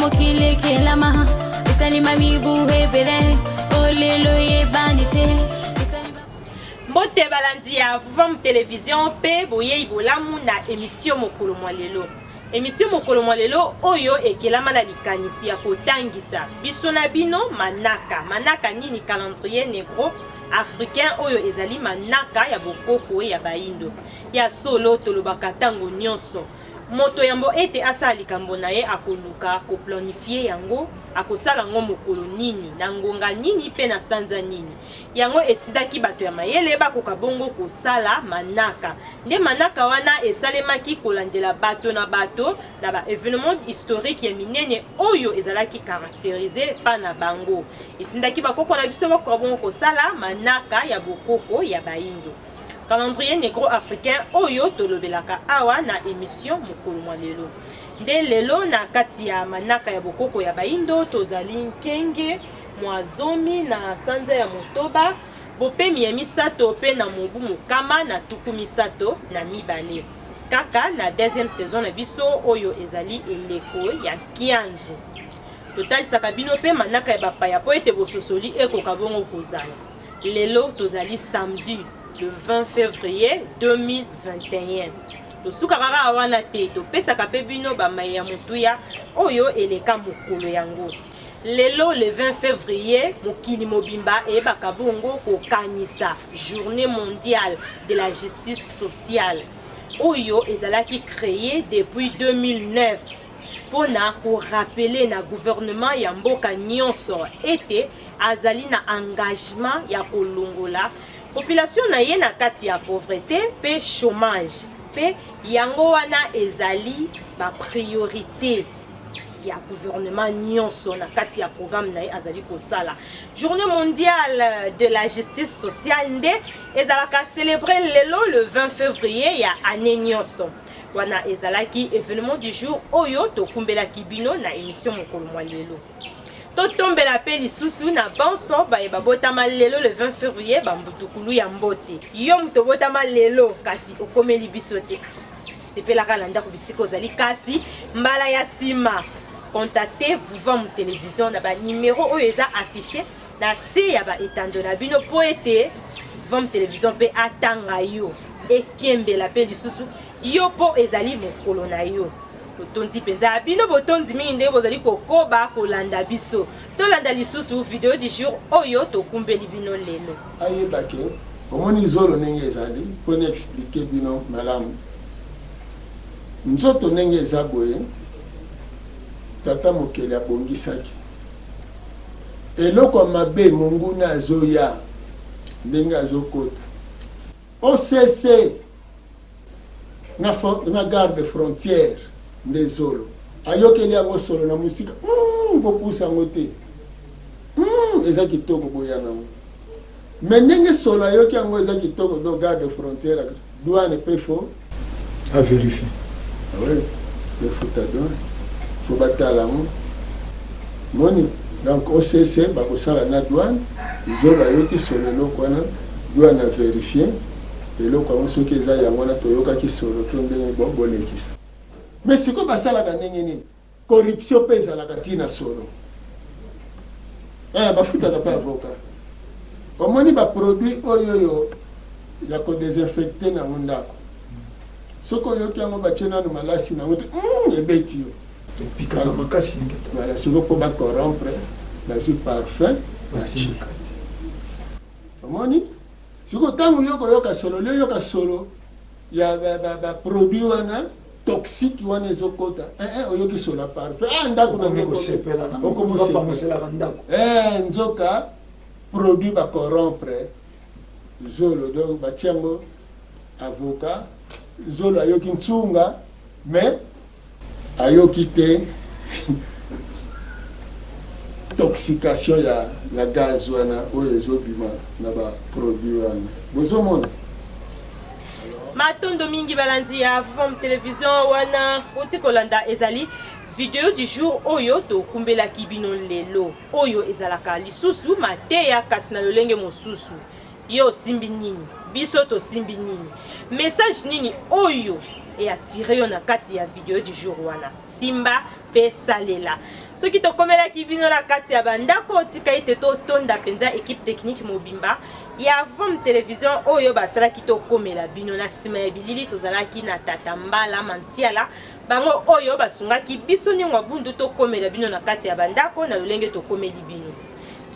mokile kelama esalima mibuhe bele olelo ye banite. Mbote balandi ya Vuvam Télévision pe boye ibolamu na émission mokolo mwalelo. Émission mokolo mwalelo oyo ekelama na likanisi ya kotangisa biso na bino manaka nini calendrier négro africain oyo ezali manaka ya bokoko ya baindo ya solo tolobaka tango nyonso moto yambo ete asala likambo na ye akoluka koplanifie yango akosala ngo mokolo nini na ngonga nini pe na sanza nini yango etindaki bato ya mayele bakoka bongo kosala manaka nde manaka wana esalemaki kolandela bato na ba événement historique ya minene oyo ezalaki caractérisé pa na bango etindaki bakoko na biso bakoka bongo kosala manaka ya bokoko ya baindo. Calendrier négro africain oyo tolobelaka awa na émission mokolo mwalelo nde lelo na kati ya manaka ya bokoko ya baindo tozali nkenge mwazomi na sanza ya motoba bopemi ya misato pe na mobu mokama na tuku misato na mibale kaka na deuxième saison na biso oyo ezali eleko ya kianzo totalisaka bino pe manaka ya bapaya po ete bososoli ekoka bongo kozala lelo tozali samedi le 20 février 2021. Le soukara awana te to pesaka pe bino ba maya mutuya oyo eleka mokolo yango. Lelo le 20 février mokili mobimba e bakabongo ko kanisa journée mondiale de la justice sociale oyo ezalaki créé depuis 2009 pona ko rappeler na gouvernement ya mboka nyonso ete azali na engagement ya kolongola population na ye na kati ya pauvreté pe chômage pe yango wana ezali ba priorité ya gouvernement nyonso na kati ya programme na ye azali kosala journée mondiale de la justice sociale nde ezalaka célébrer lelo le 20 février ya année nyonso wana ezalaki événement du jour oyo tokumbelaki bino na émission mokolo mwalelo totombela pe lisusu na banso ba botama lelo le 20 février bambutukulu ya mbote yo muto botama lelo kasi okomeli biso te sepelaka na ndako bisiko ozali kasi mbala ya sima contactez Vuvam Télévision na ba numéro oyo eza affiché na se ya ba etando na bino po ete Vuvam Télévision pe atanga yo ekembela pe lisusu yo po ezali mokolo na yo botondi penza bino botondi mingi nde bozali kokoba kolanda biso tolanda lisusu video du jour oyo tokumbeli bino lelo ayebake omoni zolo ndenge ezali pona expliquer bino malamu nzoto ndenge eza boye tata mokele abongisaki eloko mabe monguna azoya ndenge azokota OCC na garde frontière ndezolo ayokeli yango solo na musika bopusa yango te eza kitoko boya nango mais ndenge solo ayoki yango eza kitoko do garde frontière douane pe fo à vérifier oui le futa douane faut batala mo moni donc OCC bakosala na douane zolo ayoki solo eloko wana douane a vérifier eloko yango soki eza yango na toyokaki solo to ndenge bolekisa mais siko basalaka ndenge nini corruption pe ezalaka ntina solo bafutaka mpe avocat omoni baproduit oyoyo ya kodesinfecte nango ndako soki oyoki yango batie nano malasi nango te ebeti yo siko mpo bacorrompre bazwi parfum batie omoni siko ntango yo koyoka solo lio yoka solo ya baproduit wana toxique wana ezokota oyoki solo parfum ndako nzoka produit bacorrompre zolo donc batiango avocat zolo ayoki ntsunga mais ayoki te toxication ya gaz wana oyo ezobima na baproduit wana bozomona matondo mingi balandi ya Vuvam Télévision wana oti kolanda ezali video du jour oyo tokumbelaki bino lelo oyo ezalaka lisusu mateya kasi na lolenge mosusu yo simbi nini biso to simbi nini message nini oyo et attirer yo na kati ya vidéo du jour wana simba pe salela soki tokomelaki bino na kati ya bandako otika ete totonda mpenza équipe technique mobimba ya Vom télévision oyo basalaki tokomela bino na nsima ya bilili tozalaki na tata mbala mantiala bango oyo basungaki biso niongo abundu tokomela bino na kati ya bandako na lolenge tokomeli bino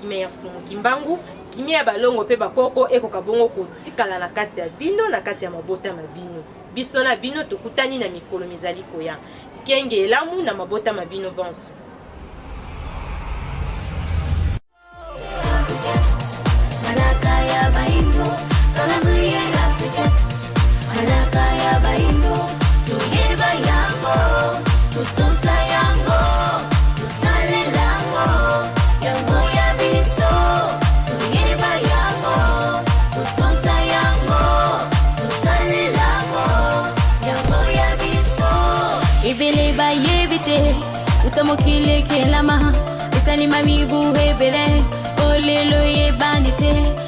kimia ya fumu kimbangu kimia ya balongo pe bakoko ekoka bongo kotikala na kati ya bino na kati ya mabota mabino biso na bino tokutani na mikolo mizali koya kenge elamu na mabota mabino bonso Ibele ba yebite utamokile kelama isalima mibu hebele olelo ye bandite